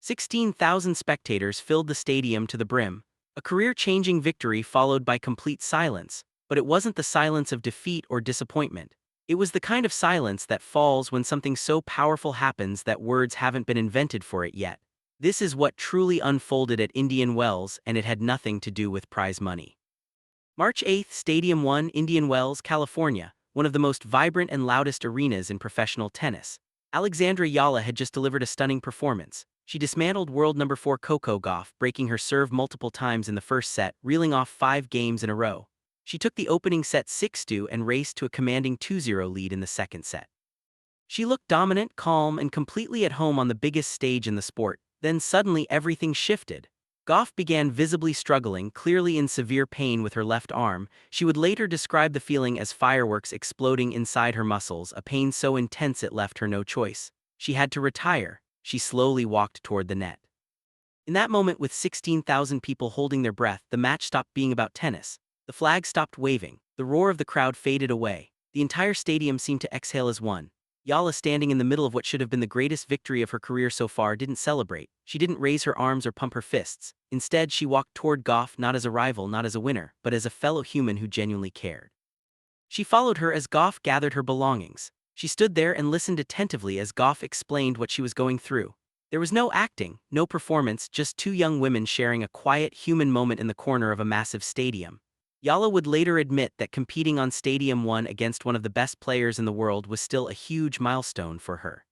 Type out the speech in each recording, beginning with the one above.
16,000 spectators filled the stadium to the brim, a career-changing victory followed by complete silence, but it wasn't the silence of defeat or disappointment. It was the kind of silence that falls when something so powerful happens that words haven't been invented for it yet. This is what truly unfolded at Indian Wells, and it had nothing to do with prize money. March 8, Stadium 1, Indian Wells, California, one of the most vibrant and loudest arenas in professional tennis. Alexandra Eala had just delivered a stunning performance. She dismantled world number 4 Coco Gauff, breaking her serve multiple times in the first set, reeling off 5 games in a row. She took the opening set 6-2 and raced to a commanding 2-0 lead in the second set. She looked dominant, calm, and completely at home on the biggest stage in the sport. Then suddenly everything shifted. Gauff began visibly struggling, clearly in severe pain with her left arm. She would later describe the feeling as fireworks exploding inside her muscles, a pain so intense it left her no choice. She had to retire. She slowly walked toward the net. In that moment, with 16,000 people holding their breath, the match stopped being about tennis. The flag stopped waving. The roar of the crowd faded away. The entire stadium seemed to exhale as one. Eala, standing in the middle of what should have been the greatest victory of her career so far, didn't celebrate. She didn't raise her arms or pump her fists. Instead, she walked toward Gauff not as a rival, not as a winner, but as a fellow human who genuinely cared. She followed her as Gauff gathered her belongings. She stood there and listened attentively as Gauff explained what she was going through. There was no acting, no performance, just two young women sharing a quiet, human moment in the corner of a massive stadium. Eala would later admit that competing on Stadium 1 against one of the best players in the world was still a huge milestone for her.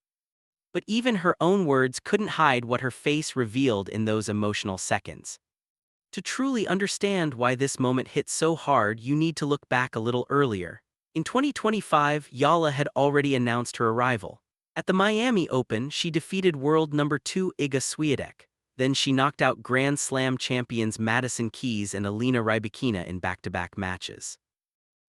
But even her own words couldn't hide what her face revealed in those emotional seconds. To truly understand why this moment hit so hard, you need to look back a little earlier. In 2025, Eala had already announced her arrival. At the Miami Open, she defeated world number 2 Iga Swiatek. Then she knocked out Grand Slam champions Madison Keys and Alina Rybakina in back-to-back matches.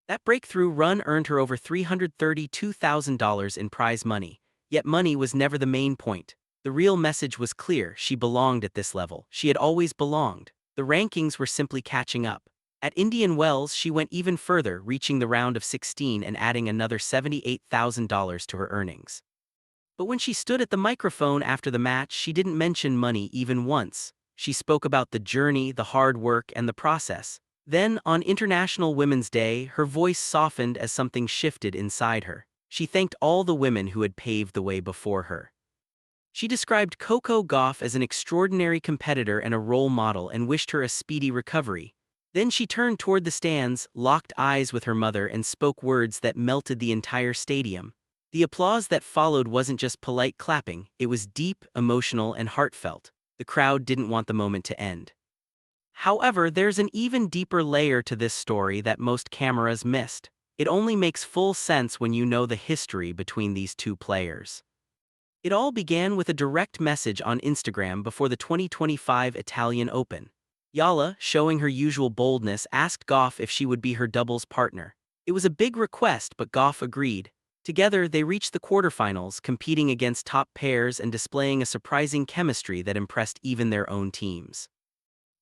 That breakthrough run earned her over $332,000 in prize money, yet money was never the main point. The real message was clear: she belonged at this level. She had always belonged. The rankings were simply catching up. At Indian Wells, she went even further, reaching the round of 16 and adding another $78,000 to her earnings. But when she stood at the microphone after the match, she didn't mention money even once. She spoke about the journey, the hard work, and the process. Then, on International Women's Day, her voice softened as something shifted inside her. She thanked all the women who had paved the way before her. She described Coco Gauff as an extraordinary competitor and a role model and wished her a speedy recovery. Then she turned toward the stands, locked eyes with her mother, and spoke words that melted the entire stadium. The applause that followed wasn't just polite clapping, it was deep, emotional, and heartfelt. The crowd didn't want the moment to end. However, there's an even deeper layer to this story that most cameras missed. It only makes full sense when you know the history between these two players. It all began with a direct message on Instagram before the 2025 Italian Open. Eala, showing her usual boldness, asked Gauff if she would be her doubles partner. It was a big request, but Gauff agreed. Together, they reached the quarterfinals, competing against top pairs and displaying a surprising chemistry that impressed even their own teams.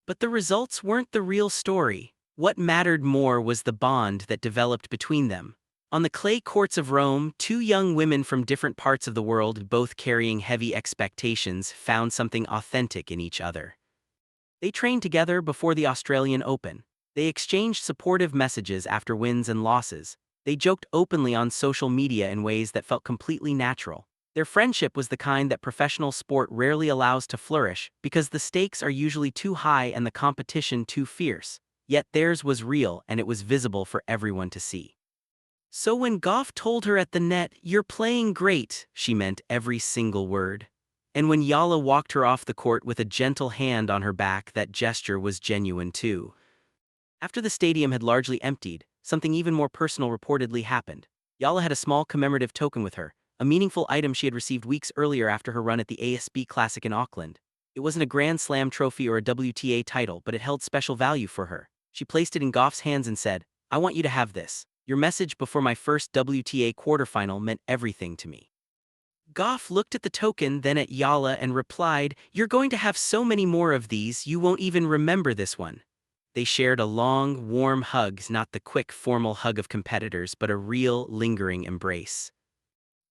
But the results weren't the real story. What mattered more was the bond that developed between them. On the clay courts of Rome, two young women from different parts of the world, both carrying heavy expectations, found something authentic in each other. They trained together before the Australian Open. They exchanged supportive messages after wins and losses. They joked openly on social media in ways that felt completely natural. Their friendship was the kind that professional sport rarely allows to flourish because the stakes are usually too high and the competition too fierce. Yet theirs was real, and it was visible for everyone to see. So when Gauff told her at the net, "You're playing great," she meant every single word. And when Eala walked her off the court with a gentle hand on her back, that gesture was genuine too. After the stadium had largely emptied, something even more personal reportedly happened. Eala had a small commemorative token with her, a meaningful item she had received weeks earlier after her run at the ASB Classic in Auckland. It wasn't a Grand Slam trophy or a WTA title, but it held special value for her. She placed it in Gauff's hands and said, "I want you to have this. Your message before my first WTA quarterfinal meant everything to me." Gauff looked at the token, then at Eala, and replied, "You're going to have so many more of these, you won't even remember this one." They shared a long, warm hug, not the quick, formal hug of competitors, but a real, lingering embrace.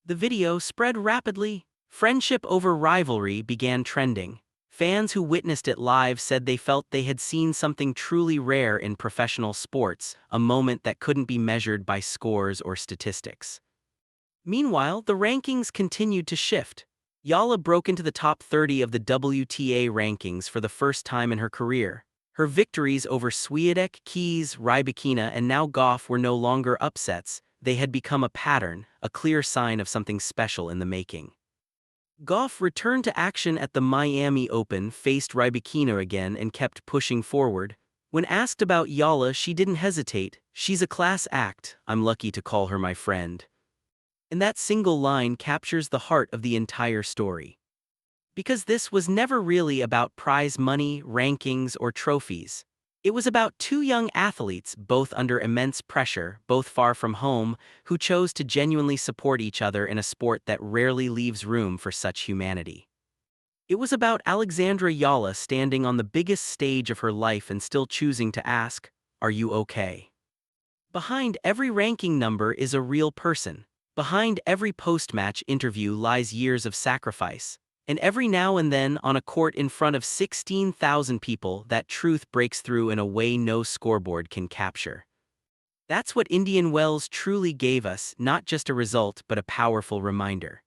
The video spread rapidly. Friendship over rivalry began trending. Fans who witnessed it live said they felt they had seen something truly rare in professional sports, a moment that couldn't be measured by scores or statistics. Meanwhile, the rankings continued to shift. Eala broke into the top 30 of the WTA rankings for the first time in her career. Her victories over Swiatek, Keys, Rybakina, and now Gauff were no longer upsets. They had become a pattern, a clear sign of something special in the making. Gauff returned to action at the Miami Open, faced Rybakina again, and kept pushing forward. When asked about Eala, she didn't hesitate. "She's a class act. I'm lucky to call her my friend." And that single line captures the heart of the entire story. Because this was never really about prize money, rankings, or trophies. It was about two young athletes, both under immense pressure, both far from home, who chose to genuinely support each other in a sport that rarely leaves room for such humanity. It was about Alexandra Eala standing on the biggest stage of her life and still choosing to ask, "Are you okay?" Behind every ranking number is a real person. Behind every post-match interview lies years of sacrifice. And every now and then, on a court in front of 16,000 people, that truth breaks through in a way no scoreboard can capture. That's what Indian Wells truly gave us, not just a result but a powerful reminder.